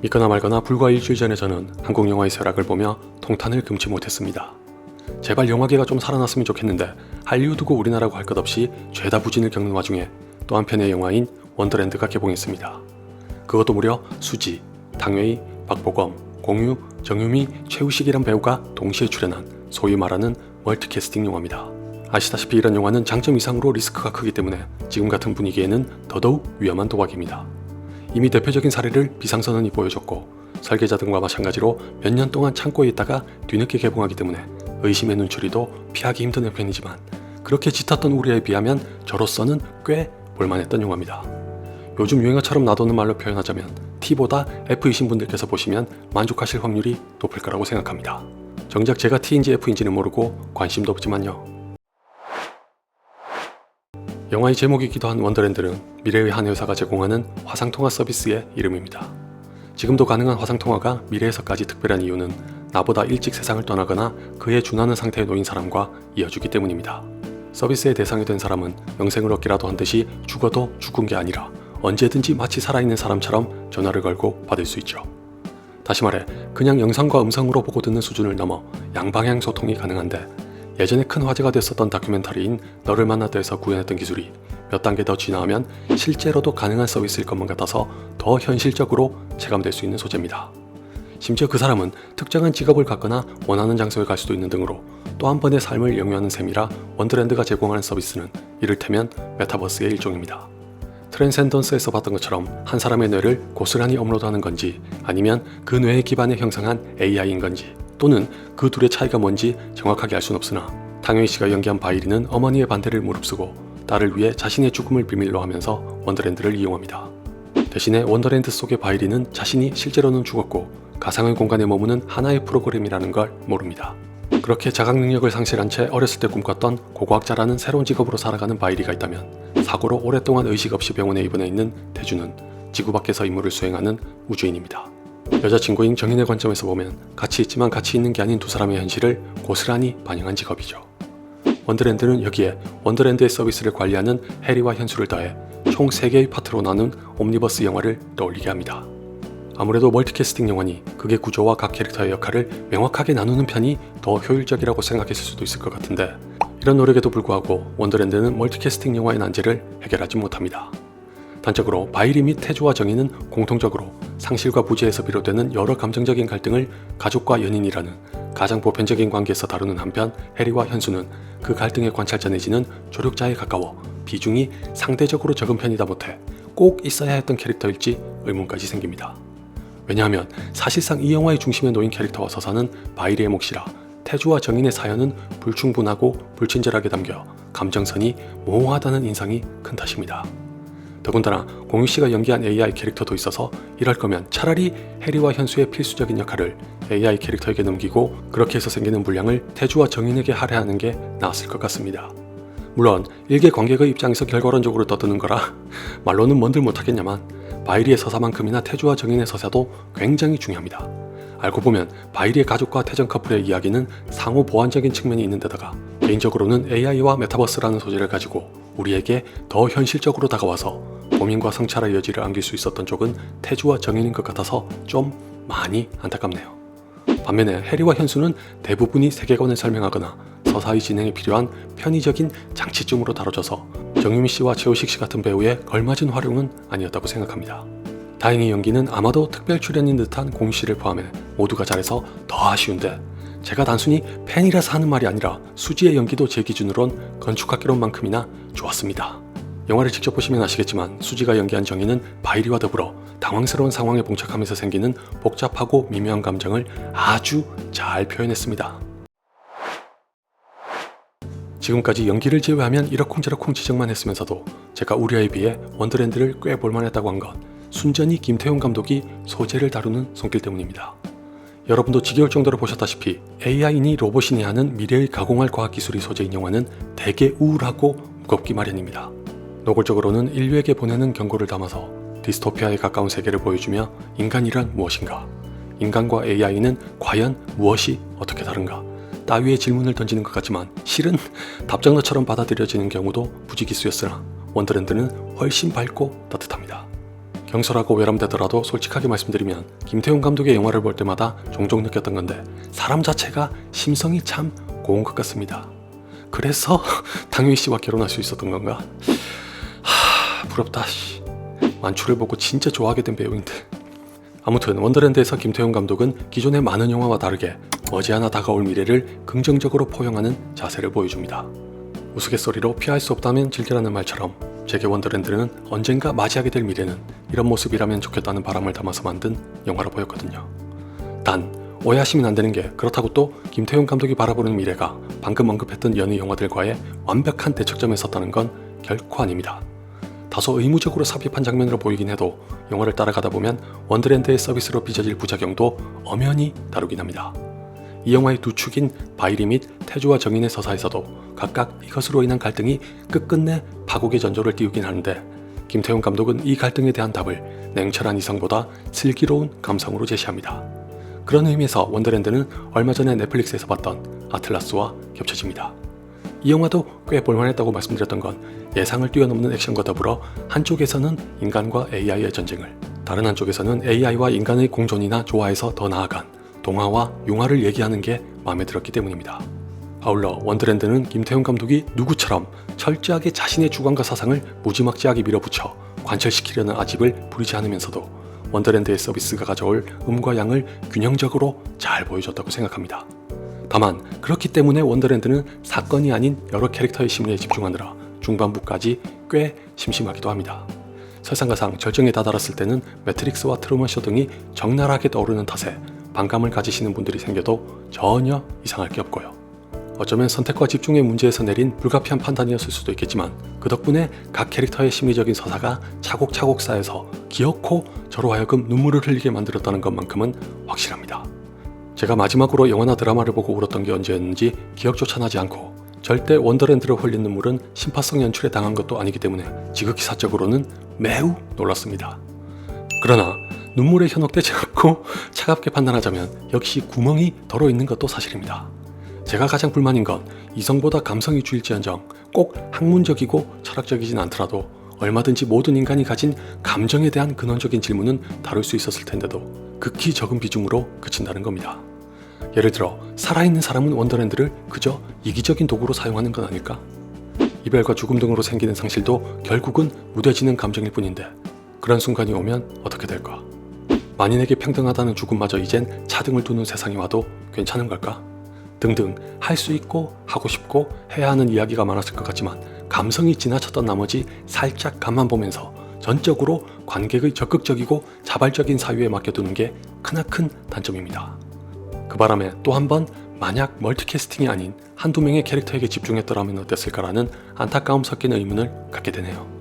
믿거나 말거나 불과 일주일 전에 저는 한국 영화의 쇠락을 보며 통탄을 금치 못했습니다. 제발 영화계가 좀 살아났으면 좋겠는데 할리우드고 우리나라고 할 것 없이 죄다 부진을 겪는 와중에 또 한편의 영화인 원더랜드가 개봉했습니다. 그것도 무려 수지, 당회의, 박보검, 공유, 정유미, 최우식이란 배우가 동시에 출연한 소위 말하는 멀티캐스팅 영화입니다. 아시다시피 이런 영화는 장점 이상으로 리스크가 크기 때문에 지금 같은 분위기에는 더더욱 위험한 도박입니다. 이미 대표적인 사례를 비상선언이 보여줬고 설계자 등과 마찬가지로 몇 년 동안 창고에 있다가 뒤늦게 개봉하기 때문에 의심의 눈초리도 피하기 힘든 편이지만 그렇게 짙었던 우려에 비하면 저로서는 꽤 볼만했던 영화입니다. 요즘 유행어처럼 나도는 말로 표현하자면 T보다 F이신 분들께서 보시면 만족하실 확률이 높을 거라고 생각합니다. 정작 제가 T인지 F인지는 모르고 관심도 없지만요. 영화의 제목이기도 한 원더랜드는 미래의 한 회사가 제공하는 화상통화 서비스의 이름입니다. 지금도 가능한 화상통화가 미래에서까지 특별한 이유는 나보다 일찍 세상을 떠나거나 그에 준하는 상태에 놓인 사람과 이어주기 때문입니다. 서비스의 대상이 된 사람은 영생을 얻기라도 한 듯이 죽어도 죽은 게 아니라 언제든지 마치 살아있는 사람처럼 전화를 걸고 받을 수 있죠. 다시 말해 그냥 영상과 음성으로 보고 듣는 수준을 넘어 양방향 소통이 가능한데 예전에 큰 화제가 됐었던 다큐멘터리인 너를 만났다에서 구현했던 기술이 몇 단계 더 진화하면 실제로도 가능한 서비스일 것만 같아서 더 현실적으로 체감될 수 있는 소재입니다. 심지어 그 사람은 특정한 직업을 갖거나 원하는 장소에 갈 수도 있는 등으로 또 한 번의 삶을 영위하는 셈이라 원더랜드가 제공하는 서비스는 이를테면 메타버스의 일종입니다. 트랜센던스에서 봤던 것처럼 한 사람의 뇌를 고스란히 업로드하는 건지 아니면 그 뇌의 기반에 형성한 AI인 건지 또는 그 둘의 차이가 뭔지 정확하게 알 수는 없으나 당회의 씨가 연기한 바이리는 어머니의 반대를 무릅쓰고 딸을 위해 자신의 죽음을 비밀로 하면서 원더랜드를 이용합니다. 대신에 원더랜드 속의 바이리는 자신이 실제로는 죽었고 가상의 공간에 머무는 하나의 프로그램이라는 걸 모릅니다. 그렇게 자각 능력을 상실한 채 어렸을 때 꿈꿨던 고고학자라는 새로운 직업으로 살아가는 바이리가 있다면 사고로 오랫동안 의식 없이 병원에 입원해 있는 태주는 지구 밖에서 임무를 수행하는 우주인입니다. 여자친구인 정인의 관점에서 보면 같이 있지만 같이 있는 게 아닌 두 사람의 현실을 고스란히 반영한 직업이죠. 원더랜드는 여기에 원더랜드의 서비스를 관리하는 해리와 현수를 더해 총 3개의 파트로 나눈 옴니버스 영화를 떠올리게 합니다. 아무래도 멀티캐스팅 영화니 극의 구조와 각 캐릭터의 역할을 명확하게 나누는 편이 더 효율적이라고 생각했을 수도 있을 것 같은데 이런 노력에도 불구하고 원더랜드는 멀티캐스팅 영화의 난제를 해결하지 못합니다. 단적으로 바이리 및 태주와 정의는 공통적으로 상실과 부재에서 비롯되는 여러 감정적인 갈등을 가족과 연인이라는 가장 보편적인 관계에서 다루는 한편 해리와 현수는 그 갈등의 관찰자 내지는 조력자에 가까워 비중이 상대적으로 적은 편이다 못해 꼭 있어야 했던 캐릭터일지 의문까지 생깁니다. 왜냐하면 사실상 이 영화의 중심에 놓인 캐릭터와 서사는 바이리의 몫이라 태주와 정인의 사연은 불충분하고 불친절하게 담겨 감정선이 모호하다는 인상이 큰 탓입니다. 더군다나 공유씨가 연기한 AI 캐릭터도 있어서 이럴 거면 차라리 해리와 현수의 필수적인 역할을 AI 캐릭터에게 넘기고 그렇게 해서 생기는 분량을 태주와 정인에게 할애하는 게 나았을 것 같습니다. 물론 일개 관객의 입장에서 결과론적으로 떠드는 거라 말로는 뭔들 못하겠냐만 바이리의 서사만큼이나 태주와 정인의 서사도 굉장히 중요합니다. 알고 보면 바이리의 가족과 태정 커플의 이야기는 상호 보완적인 측면이 있는 데다가 개인적으로는 AI와 메타버스라는 소재를 가지고 우리에게 더 현실적으로 다가와서 고민과 성찰의 여지를 안길 수 있었던 쪽은 태주와 정인인 것 같아서 좀 많이 안타깝네요. 반면에 해리와 현수는 대부분이 세계관을 설명하거나 서사의 진행에 필요한 편의적인 장치쯤으로 다뤄져서 정유미 씨와 최우식 씨 같은 배우의 걸맞은 활용은 아니었다고 생각합니다. 다행히 연기는 아마도 특별 출연인 듯한 공유 씨를 포함해 모두가 잘해서 더 아쉬운데 제가 단순히 팬이라서 하는 말이 아니라 수지의 연기도 제 기준으론 건축학개론만큼이나 좋았습니다. 영화를 직접 보시면 아시겠지만 수지가 연기한 정의는 바이리와 더불어 당황스러운 상황에 봉착하면서 생기는 복잡하고 미묘한 감정을 아주 잘 표현했습니다. 지금까지 연기를 제외하면 이러쿵저러쿵 지적만 했으면서도 제가 우려에 비해 원더랜드를 꽤 볼만했다고 한 건 순전히 김태훈 감독이 소재를 다루는 손길 때문입니다. 여러분도 지겨울 정도로 보셨다시피 AI니 로봇이니 하는 미래의 가공할 과학기술이 소재인 영화는 되게 우울하고 무겁기 마련입니다. 노골적으로는 인류에게 보내는 경고를 담아서 디스토피아에 가까운 세계를 보여주며 인간이란 무엇인가, 인간과 AI는 과연 무엇이 어떻게 다른가 따위의 질문을 던지는 것 같지만 실은 답장너처럼 받아들여지는 경우도 부지기수였으나 원더랜드는 훨씬 밝고 따뜻합니다. 경솔하고 외람되더라도 솔직하게 말씀드리면 김태훈 감독의 영화를 볼 때마다 종종 느꼈던 건데 사람 자체가 심성이 참 고운 것 같습니다. 그래서 당유이 씨와 결혼할 수 있었던 건가? 부럽다. 완추를 보고 진짜 좋아하게 된 배우인데. 아무튼 원더랜드에서 김태훈 감독은 기존의 많은 영화와 다르게 머지않아 다가올 미래를 긍정적으로 포용하는 자세를 보여줍니다. 우스갯소리로 피할 수 없다면 즐기라는 말처럼 제게 원더랜드는 언젠가 맞이하게 될 미래는 이런 모습이라면 좋겠다는 바람을 담아서 만든 영화로 보였거든요. 단 오해하시면 안 되는 게 그렇다고 또 김태훈 감독이 바라보는 미래가 방금 언급했던 연예 영화들과의 완벽한 대척점에 섰다는 건 결코 아닙니다. 다소 의무적으로 삽입한 장면으로 보이긴 해도 영화를 따라가다 보면 원더랜드의 서비스로 빚어질 부작용도 엄연히 다루긴 합니다. 이 영화의 두 축인 바이리 및 태주와 정인의 서사에서도 각각 이것으로 인한 갈등이 끝끝내 파국의 전조를 띄우긴 하는데 김태훈 감독은 이 갈등에 대한 답을 냉철한 이성보다 슬기로운 감성으로 제시합니다. 그런 의미에서 원더랜드는 얼마 전에 넷플릭스에서 봤던 아틀라스와 겹쳐집니다. 이 영화도 꽤 볼만했다고 말씀드렸던 건 예상을 뛰어넘는 액션과 더불어 한쪽에서는 인간과 AI의 전쟁을, 다른 한쪽에서는 AI와 인간의 공존이나 조화에서 더 나아간 동화와 융화를 얘기하는 게 마음에 들었기 때문입니다. 아울러 원더랜드는 김태훈 감독이 누구처럼 철저하게 자신의 주관과 사상을 무지막지하게 밀어붙여 관철시키려는 아집을 부리지 않으면서도 원더랜드의 서비스가 가져올 음과 양을 균형적으로 잘 보여줬다고 생각합니다. 다만 그렇기 때문에 원더랜드는 사건이 아닌 여러 캐릭터의 심리에 집중하느라 중반부까지 꽤 심심하기도 합니다. 설상가상 절정에 다다랐을 때는 매트릭스와 트루먼 쇼 등이 적나라하게 떠오르는 탓에 반감을 가지시는 분들이 생겨도 전혀 이상할 게 없고요. 어쩌면 선택과 집중의 문제에서 내린 불가피한 판단이었을 수도 있겠지만 그 덕분에 각 캐릭터의 심리적인 서사가 차곡차곡 쌓여서 기어코 저로 하여금 눈물을 흘리게 만들었다는 것만큼은 확실합니다. 제가 마지막으로 영화나 드라마를 보고 울었던 게 언제였는지 기억조차 나지 않고 절대 원더랜드로 흘린 눈물은 심파성 연출에 당한 것도 아니기 때문에 지극히 사적으로는 매우 놀랐습니다. 그러나 눈물에 현혹되지 않고 차갑게 판단하자면 역시 구멍이 덜어 있는 것도 사실입니다. 제가 가장 불만인 건 이성보다 감성이 주일지언정 꼭 학문적이고 철학적이진 않더라도 얼마든지 모든 인간이 가진 감정에 대한 근원적인 질문은 다룰 수 있었을 텐데도 극히 적은 비중으로 그친다는 겁니다. 예를 들어 살아있는 사람은 원더랜드를 그저 이기적인 도구로 사용하는 건 아닐까? 이별과 죽음 등으로 생기는 상실도 결국은 무뎌지는 감정일 뿐인데 그런 순간이 오면 어떻게 될까? 만인에게 평등하다는 죽음마저 이젠 차등을 두는 세상이 와도 괜찮은 걸까? 등등 할 수 있고 하고 싶고 해야 하는 이야기가 많았을 것 같지만 감성이 지나쳤던 나머지 살짝 간만 보면서 전적으로 관객의 적극적이고 자발적인 사유에 맡겨두는 게 크나큰 단점입니다. 그 바람에 또 한 번 만약 멀티캐스팅이 아닌 한두 명의 캐릭터에게 집중했더라면 어땠을까라는 안타까움 섞인 의문을 갖게 되네요.